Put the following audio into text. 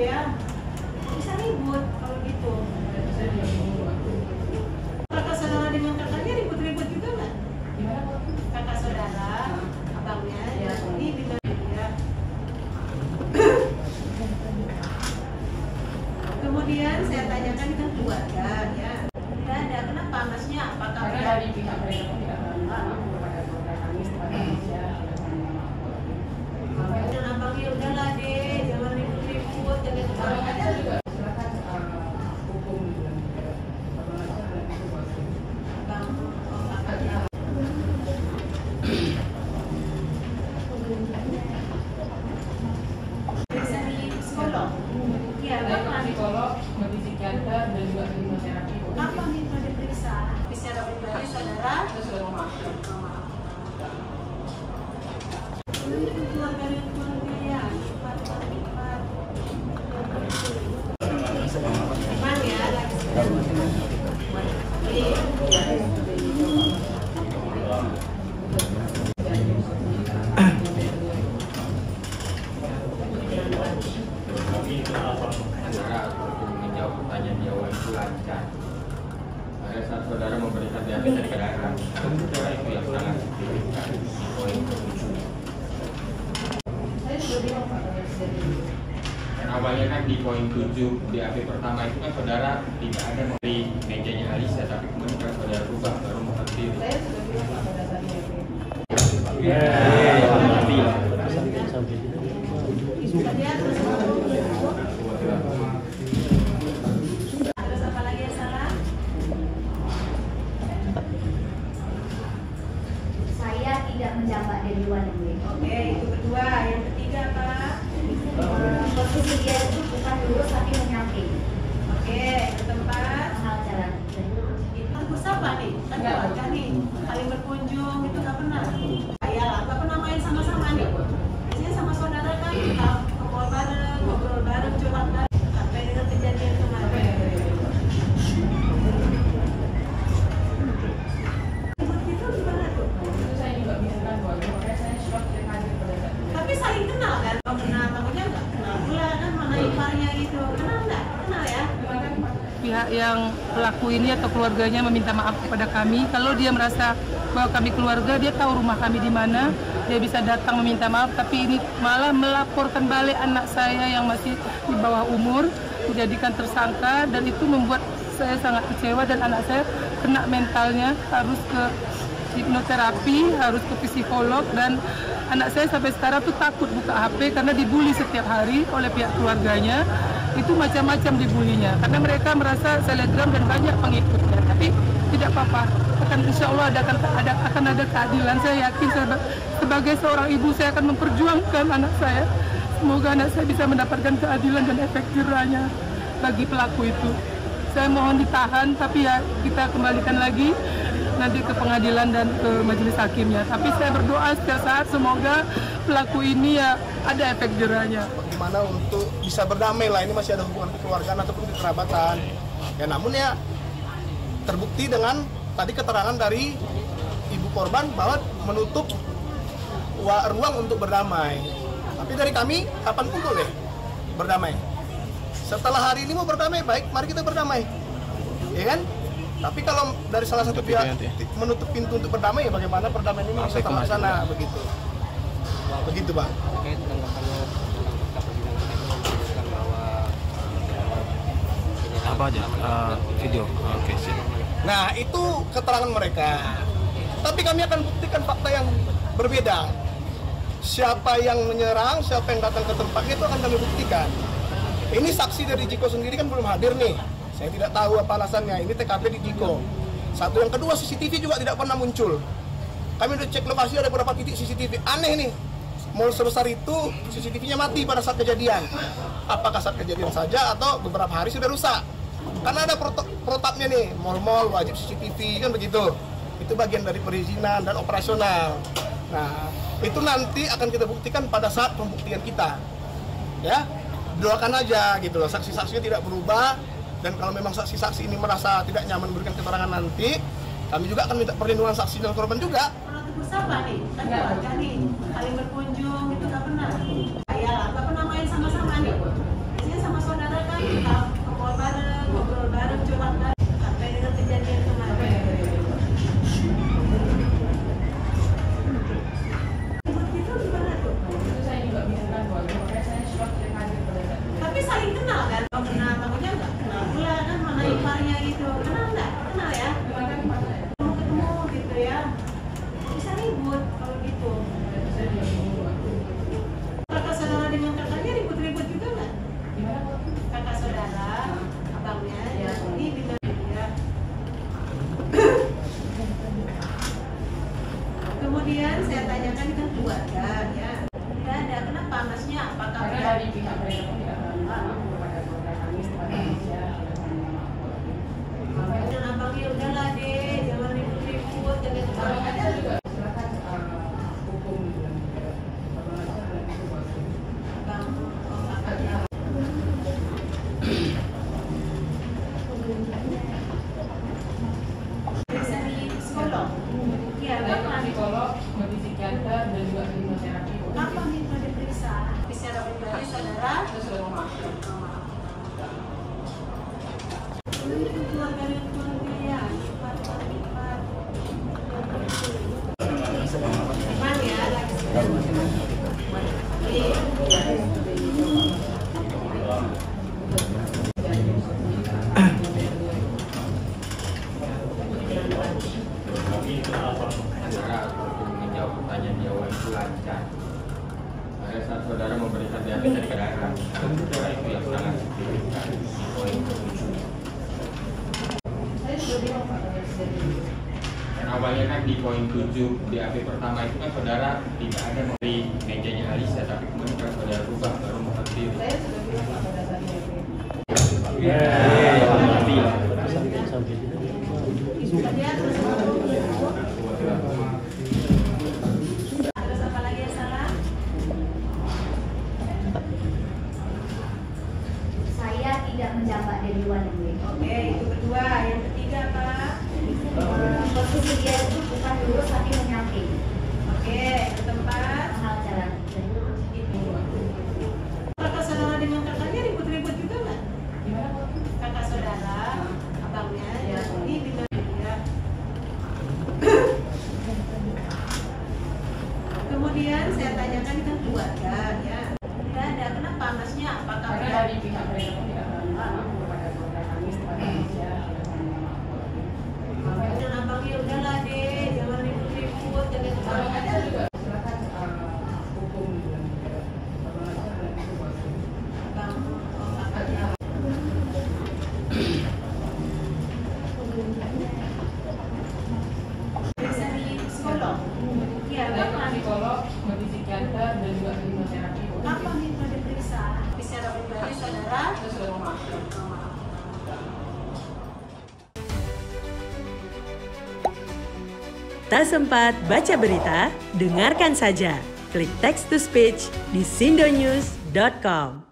ya. Bisa ribut kalau gitu. Kakak saudara dengan kakaknya ribut-ribut juga nggak? Kakak saudara, abangnya, ya. Ini bila ya. Kemudian saya tanyakan ke keluarga, ya. Tidak ada. Kenapa masnya? Apakah dari pihak mereka tidak kepada keluarga kami kepada Indonesia? Dan abangnya udahlah deh, jangan ribut-ribut, jangan ketawa aja juga. Saudara memberikan diabetes darah, saudara itu yang sangat signifikan. Dan awalnya kan di poin 7 BAP pertama itu kan saudara tidak ada dari mejanya Alisa, tapi kemudian kan saudara rubah baru mengerti. Menjabat dari luar negeri. Oke, itu kedua. Yang ketiga apa? Posisi dia itu bukan lurus tapi menyamping. Oke, ke tempat hal jalan. itu terus apa nih? Kan keluarga nih, saling berkunjung itu nggak pernah. Ya, nggak pernah main sama-sama nih. Biasanya sama saudara kan kita ngobrol bareng, curhat bareng. Sampai dengan kejadian kemarin. Tapi saling kenal kan? Kalau kenal, tamunya nggak kenal pula kan, mana iparnya gitu. Kenal nggak? Kenal ya? Pihak yang pelaku ini atau keluarganya meminta maaf kepada kami. Kalau dia merasa bahwa kami keluarga, dia tahu rumah kami di mana, dia bisa datang meminta maaf. Tapi ini malah melaporkan balik anak saya yang masih di bawah umur, menjadikan tersangka, dan itu membuat saya sangat kecewa dan anak saya kena mentalnya, harus ke hipnoterapi, harus ke psikolog, dan anak saya sampai sekarang tuh takut buka HP karena dibully setiap hari oleh pihak keluarganya. Itu macam-macam dibulinya karena mereka merasa selebgram dan banyak pengikutnya. Tapi tidak apa-apa, insya Allah akan ada keadilan. Saya yakin sebagai seorang ibu saya akan memperjuangkan anak saya. Semoga anak saya bisa mendapatkan keadilan dan efek jerahnya bagi pelaku itu. Saya mohon ditahan, tapi ya kita kembalikan lagi nanti ke pengadilan dan ke majelis hakimnya. Tapi saya berdoa setiap saat semoga pelaku ini ya ada efek jerahnya. Bagaimana untuk bisa berdamai lah, ini masih ada hubungan kekeluargaan ataupun kekerabatan. Ya namun ya terbukti dengan tadi keterangan dari ibu korban bahwa menutup ruang untuk berdamai. Tapi dari kami kapanpun boleh berdamai. Setelah hari ini mau berdamai, baik, mari kita berdamai. Ya kan? Tapi kalau dari salah satu pihak menutup pintu untuk berdamai, ya bagaimana perdamaian ini bisa terlaksana begitu. Begitu, Bang. Apa aja? Video. Oke, sip. Nah, itu keterangan mereka. Tapi kami akan buktikan fakta yang berbeda. Siapa yang menyerang, siapa yang datang ke tempatnya itu akan kami buktikan. Ini saksi dari Jiko sendiri kan belum hadir nih. Saya tidak tahu apa alasannya. Ini TKP di Jiko. Satu, yang kedua CCTV juga tidak pernah muncul. Kami udah cek lokasi, ada beberapa titik CCTV. Aneh nih. Mall sebesar itu CCTV-nya mati pada saat kejadian. Apakah saat kejadian saja atau beberapa hari sudah rusak? Karena ada protapnya nih. Mall-mall wajib CCTV kan begitu. Itu bagian dari perizinan dan operasional. Nah, itu nanti akan kita buktikan pada saat pembuktian kita. Ya. Doakan aja gitu loh, saksi-saksinya tidak berubah, dan kalau memang saksi-saksi ini merasa tidak nyaman memberikan keterangan nanti, kami juga akan minta perlindungan saksi dan korban juga. Pernah tegur sapa nih, kan keluarga nih, saling berkunjung itu nggak pernah. Ya, nggak pernah main sama-sama nih. Biasanya sama saudara itu yang sangat signifikan di poin 7. Dan awalnya kan di poin 7 BAP pertama itu kan saudara tidak ada dari mejanya Alisa, tapi kemudian kan saudara rubah baru berdiri. Terus apa lagi yang salah? Saya tidak menjabat dari luar negeri. Oke, itu kedua. Yang ketiga apa? Posisi dia itu bukan lurus tapi menyamping. Oke, ke tempat. Hal jalan. Kakak saudara dengan kakaknya ribut-ribut juga nggak? Kakak saudara, abangnya, ya ini dengan dia. Kemudian saya tanyakan dengan keluarga, ya. Tidak ada. Kenapa masnya? Apakah Dari pihak mereka pun tidak pernah kepada saudara kami kepada Indonesia. dan abangnya udahlah deh, jangan ribut-ribut, jangan kalau ada juga. Abang, oh, kakaknya. Bisa di psikolog. Iya, kapan? Psikolog, psikiater, dan juga hipnoterapi. Kapan itu diperiksa? Secara pribadi saudara? Kita sudah memaafkan. Tak sempat baca berita? Dengarkan saja. Klik text to speech di sindonews.com.